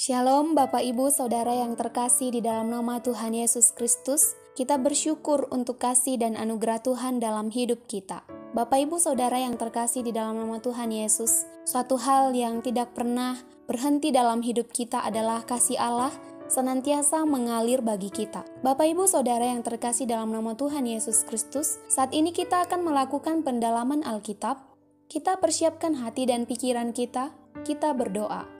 Shalom Bapak Ibu Saudara yang terkasih di dalam nama Tuhan Yesus Kristus. Kita bersyukur untuk kasih dan anugerah Tuhan dalam hidup kita. Bapak Ibu Saudara yang terkasih di dalam nama Tuhan Yesus, suatu hal yang tidak pernah berhenti dalam hidup kita adalah kasih Allah senantiasa mengalir bagi kita. Bapak Ibu Saudara yang terkasih dalam nama Tuhan Yesus Kristus, saat ini kita akan melakukan pendalaman Alkitab. Kita persiapkan hati dan pikiran kita berdoa.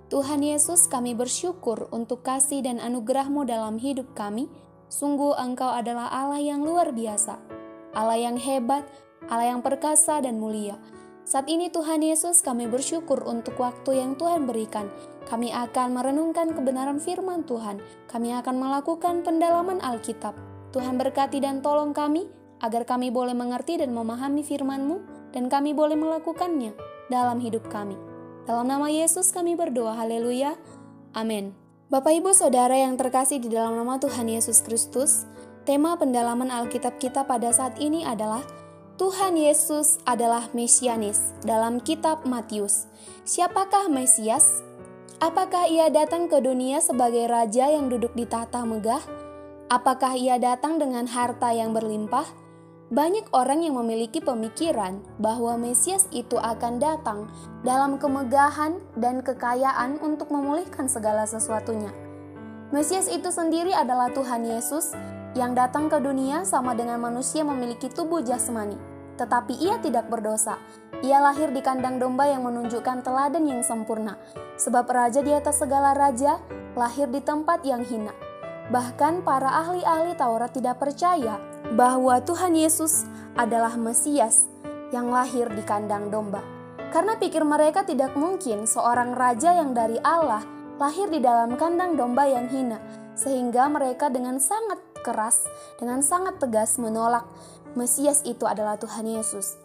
Tuhan Yesus, kami bersyukur untuk kasih dan anugerah-Mu dalam hidup kami. Sungguh Engkau adalah Allah yang luar biasa, Allah yang hebat, Allah yang perkasa dan mulia. Saat ini Tuhan Yesus, kami bersyukur untuk waktu yang Tuhan berikan. Kami akan merenungkan kebenaran firman Tuhan. Kami akan melakukan pendalaman Alkitab. Tuhan berkati dan tolong kami, agar kami boleh mengerti dan memahami firman-Mu, dan kami boleh melakukannya dalam hidup kami. Dalam nama Yesus kami berdoa, haleluya, amin. Bapak Ibu Saudara yang terkasih di dalam nama Tuhan Yesus Kristus, tema pendalaman Alkitab kita pada saat ini adalah Tuhan Yesus adalah Mesianis dalam kitab Matius. Siapakah Mesias? Apakah ia datang ke dunia sebagai raja yang duduk di tahta megah? Apakah ia datang dengan harta yang berlimpah? Banyak orang yang memiliki pemikiran bahwa Mesias itu akan datang dalam kemegahan dan kekayaan untuk memulihkan segala sesuatunya. Mesias itu sendiri adalah Tuhan Yesus yang datang ke dunia sama dengan manusia memiliki tubuh jasmani. Tetapi ia tidak berdosa. Ia lahir di kandang domba yang menunjukkan teladan yang sempurna. Sebab raja di atas segala raja lahir di tempat yang hina. Bahkan para ahli-ahli Taurat tidak percaya bahwa Tuhan Yesus adalah Mesias yang lahir di kandang domba. Karena pikir mereka tidak mungkin seorang raja yang dari Allah lahir di dalam kandang domba yang hina. Sehingga mereka dengan sangat keras, dengan sangat tegas menolak Mesias itu adalah Tuhan Yesus.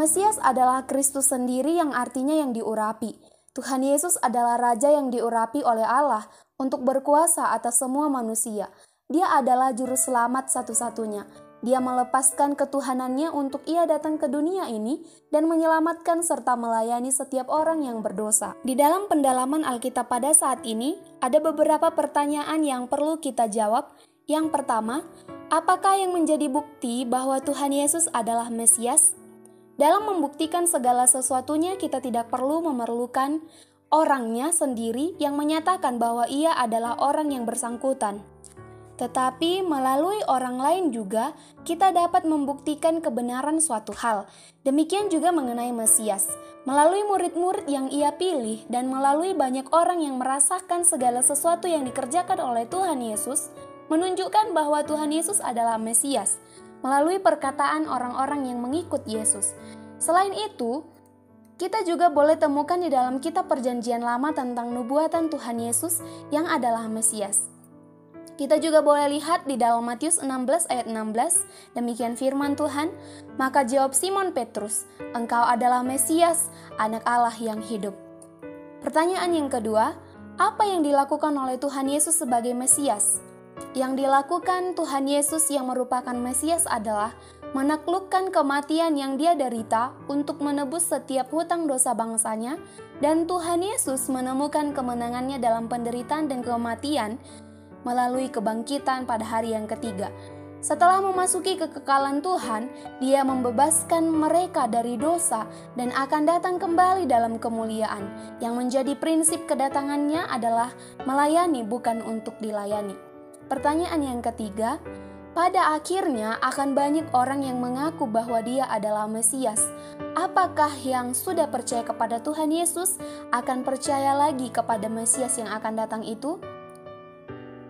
Mesias adalah Kristus sendiri yang artinya yang diurapi. Tuhan Yesus adalah Raja yang diurapi oleh Allah untuk berkuasa atas semua manusia. Dia adalah juru selamat satu-satunya. Dia melepaskan ketuhanannya untuk ia datang ke dunia ini dan menyelamatkan serta melayani setiap orang yang berdosa. Di dalam pendalaman Alkitab pada saat ini, ada beberapa pertanyaan yang perlu kita jawab. Yang pertama, apakah yang menjadi bukti bahwa Tuhan Yesus adalah Mesias? Dalam membuktikan segala sesuatunya, kita tidak perlu memerlukan orangnya sendiri yang menyatakan bahwa ia adalah orang yang bersangkutan. Tetapi melalui orang lain juga kita dapat membuktikan kebenaran suatu hal. Demikian juga mengenai Mesias. Melalui murid-murid yang ia pilih dan melalui banyak orang yang merasakan segala sesuatu yang dikerjakan oleh Tuhan Yesus, menunjukkan bahwa Tuhan Yesus adalah Mesias. Melalui perkataan orang-orang yang mengikut Yesus. Selain itu, kita juga boleh temukan di dalam kitab Perjanjian Lama tentang nubuatan Tuhan Yesus yang adalah Mesias. Kita juga boleh lihat di dalam Matius 16 ayat 16, demikian firman Tuhan, maka jawab Simon Petrus, engkau adalah Mesias, anak Allah yang hidup. Pertanyaan yang kedua, apa yang dilakukan oleh Tuhan Yesus sebagai Mesias? Yang dilakukan Tuhan Yesus yang merupakan Mesias adalah menaklukkan kematian yang dia derita untuk menebus setiap hutang dosa bangsanya, dan Tuhan Yesus menemukan kemenangannya dalam penderitaan dan kematian melalui kebangkitan pada hari yang ketiga. Setelah memasuki kekekalan Tuhan, dia membebaskan mereka dari dosa dan akan datang kembali dalam kemuliaan. Yang menjadi prinsip kedatangannya adalah melayani bukan untuk dilayani. Pertanyaan yang ketiga, pada akhirnya akan banyak orang yang mengaku bahwa dia adalah Mesias. Apakah yang sudah percaya kepada Tuhan Yesus akan percaya lagi kepada Mesias yang akan datang itu?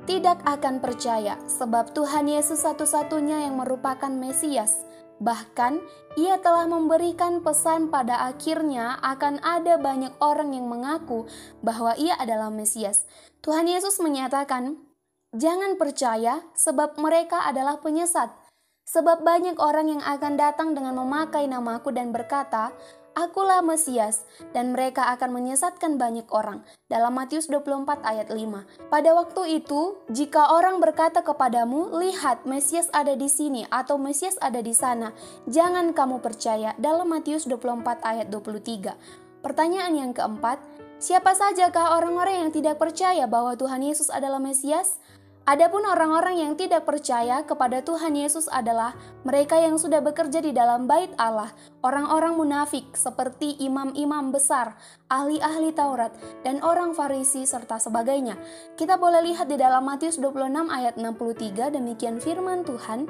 Tidak akan percaya, sebab Tuhan Yesus satu-satunya yang merupakan Mesias. Bahkan, ia telah memberikan pesan pada akhirnya akan ada banyak orang yang mengaku bahwa ia adalah Mesias. Tuhan Yesus menyatakan, jangan percaya sebab mereka adalah penyesat. Sebab banyak orang yang akan datang dengan memakai namaku dan berkata, akulah Mesias, dan mereka akan menyesatkan banyak orang. Dalam Matius 24 ayat 5. Pada waktu itu, jika orang berkata kepadamu, lihat Mesias ada di sini atau Mesias ada di sana, jangan kamu percaya. Dalam Matius 24 ayat 23. Pertanyaan yang keempat, Siapa sajakah orang-orang yang tidak percaya bahwa Tuhan Yesus adalah Mesias? Adapun orang-orang yang tidak percaya kepada Tuhan Yesus adalah mereka yang sudah bekerja di dalam bait Allah, orang-orang munafik seperti imam-imam besar, ahli-ahli Taurat, dan orang Farisi serta sebagainya. Kita boleh lihat di dalam Matius 26 ayat 63, demikian firman Tuhan,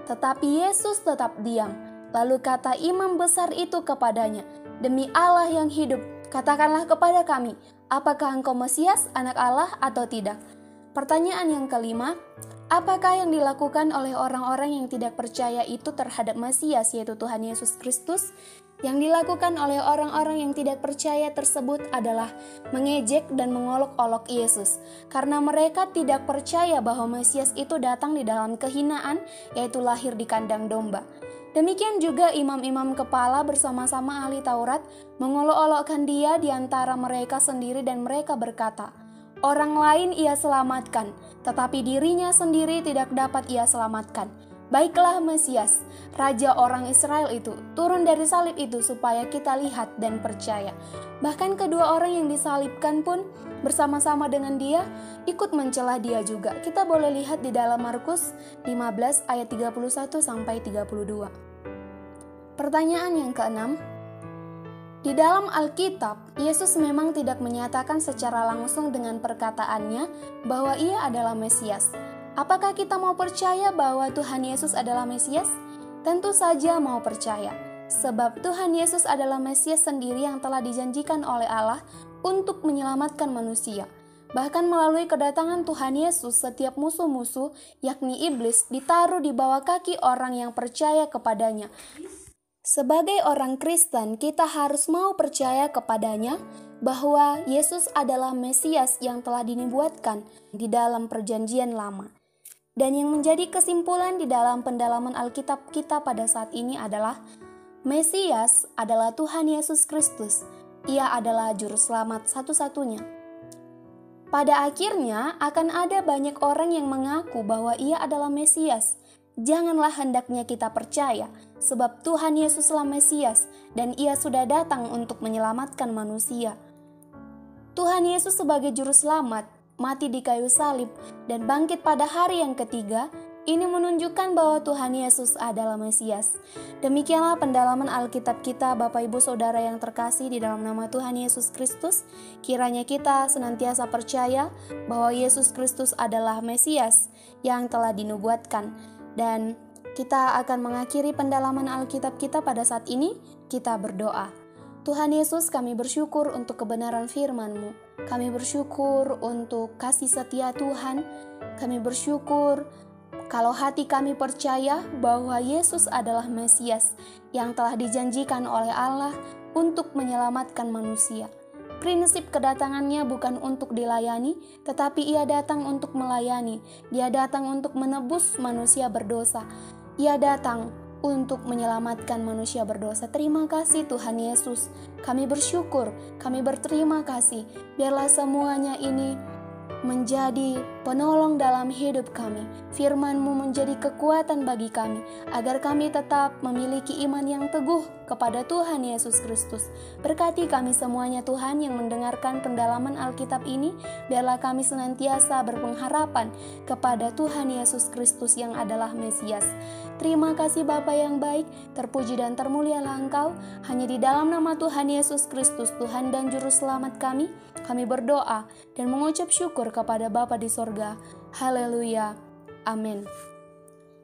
"Tetapi Yesus tetap diam. Lalu kata imam besar itu kepadanya, 'Demi Allah yang hidup, katakanlah kepada kami, apakah engkau Mesias, anak Allah atau tidak?'" Pertanyaan yang kelima, apakah yang dilakukan oleh orang-orang yang tidak percaya itu terhadap Mesias, yaitu Tuhan Yesus Kristus? Yang dilakukan oleh orang-orang yang tidak percaya tersebut adalah mengejek dan mengolok-olok Yesus, karena mereka tidak percaya bahwa Mesias itu datang di dalam kehinaan, yaitu lahir di kandang domba. Demikian juga imam-imam kepala bersama-sama ahli Taurat mengolok-olokkan dia di antara mereka sendiri dan mereka berkata, "Orang lain ia selamatkan, tetapi dirinya sendiri tidak dapat ia selamatkan. Baiklah Mesias, Raja orang Israel itu, turun dari salib itu supaya kita lihat dan percaya." Bahkan kedua orang yang disalibkan pun bersama-sama dengan dia ikut mencela dia juga. Kita boleh lihat di dalam Markus 15 ayat 31-32. Pertanyaan yang keenam, di dalam Alkitab, Yesus memang tidak menyatakan secara langsung dengan perkataannya bahwa ia adalah Mesias. Apakah kita mau percaya bahwa Tuhan Yesus adalah Mesias? Tentu saja mau percaya, sebab Tuhan Yesus adalah Mesias sendiri yang telah dijanjikan oleh Allah untuk menyelamatkan manusia. Bahkan melalui kedatangan Tuhan Yesus, setiap musuh-musuh, yakni iblis, ditaruh di bawah kaki orang yang percaya kepadanya. Sebagai orang Kristen, kita harus mau percaya kepadanya bahwa Yesus adalah Mesias yang telah dinubuatkan di dalam Perjanjian Lama. Dan yang menjadi kesimpulan di dalam pendalaman Alkitab kita pada saat ini adalah Mesias adalah Tuhan Yesus Kristus. Ia adalah juru selamat satu-satunya. Pada akhirnya akan ada banyak orang yang mengaku bahwa ia adalah Mesias. Janganlah hendaknya kita percaya, sebab Tuhan Yesuslah Mesias dan ia sudah datang untuk menyelamatkan manusia. Tuhan Yesus sebagai juru selamat, mati di kayu salib, dan bangkit pada hari yang ketiga, ini menunjukkan bahwa Tuhan Yesus adalah Mesias. Demikianlah pendalaman Alkitab kita, Bapak Ibu Saudara yang terkasih di dalam nama Tuhan Yesus Kristus. Kiranya kita senantiasa percaya bahwa Yesus Kristus adalah Mesias yang telah dinubuatkan. Dan kita akan mengakhiri pendalaman Alkitab kita pada saat ini. Kita berdoa. Tuhan Yesus, kami bersyukur untuk kebenaran firman-Mu. Kami bersyukur untuk kasih setia Tuhan. Kami bersyukur kalau hati kami percaya bahwa Yesus adalah Mesias yang telah dijanjikan oleh Allah untuk menyelamatkan manusia. Prinsip kedatangannya bukan untuk dilayani, tetapi ia datang untuk melayani. Dia datang untuk menebus manusia berdosa. Ia datang untuk menyelamatkan manusia berdosa. Terima kasih Tuhan Yesus. Kami bersyukur, kami berterima kasih. Biarlah semuanya ini menjadi penolong dalam hidup kami. Firman-Mu menjadi kekuatan bagi kami, agar kami tetap memiliki iman yang teguh kepada Tuhan Yesus Kristus. Berkati kami semuanya Tuhan yang mendengarkan pendalaman Alkitab ini, biarlah kami senantiasa berpengharapan kepada Tuhan Yesus Kristus yang adalah Mesias. Terima kasih Bapa yang baik, terpuji dan termulialah Engkau. Hanya di dalam nama Tuhan Yesus Kristus, Tuhan dan Juru Selamat kami berdoa dan mengucap syukur kepada Bapa di sorga. Haleluya. Amin.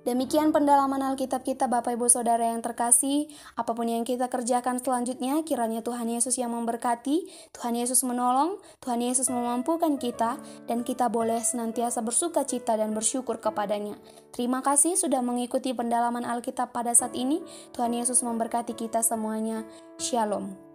Demikian pendalaman Alkitab kita Bapak Ibu Saudara yang terkasih. Apapun yang kita kerjakan selanjutnya, kiranya Tuhan Yesus yang memberkati, Tuhan Yesus menolong, Tuhan Yesus memampukan kita, dan kita boleh senantiasa bersuka cita dan bersyukur kepadanya. Terima kasih sudah mengikuti pendalaman Alkitab pada saat ini. Tuhan Yesus memberkati kita semuanya. Shalom.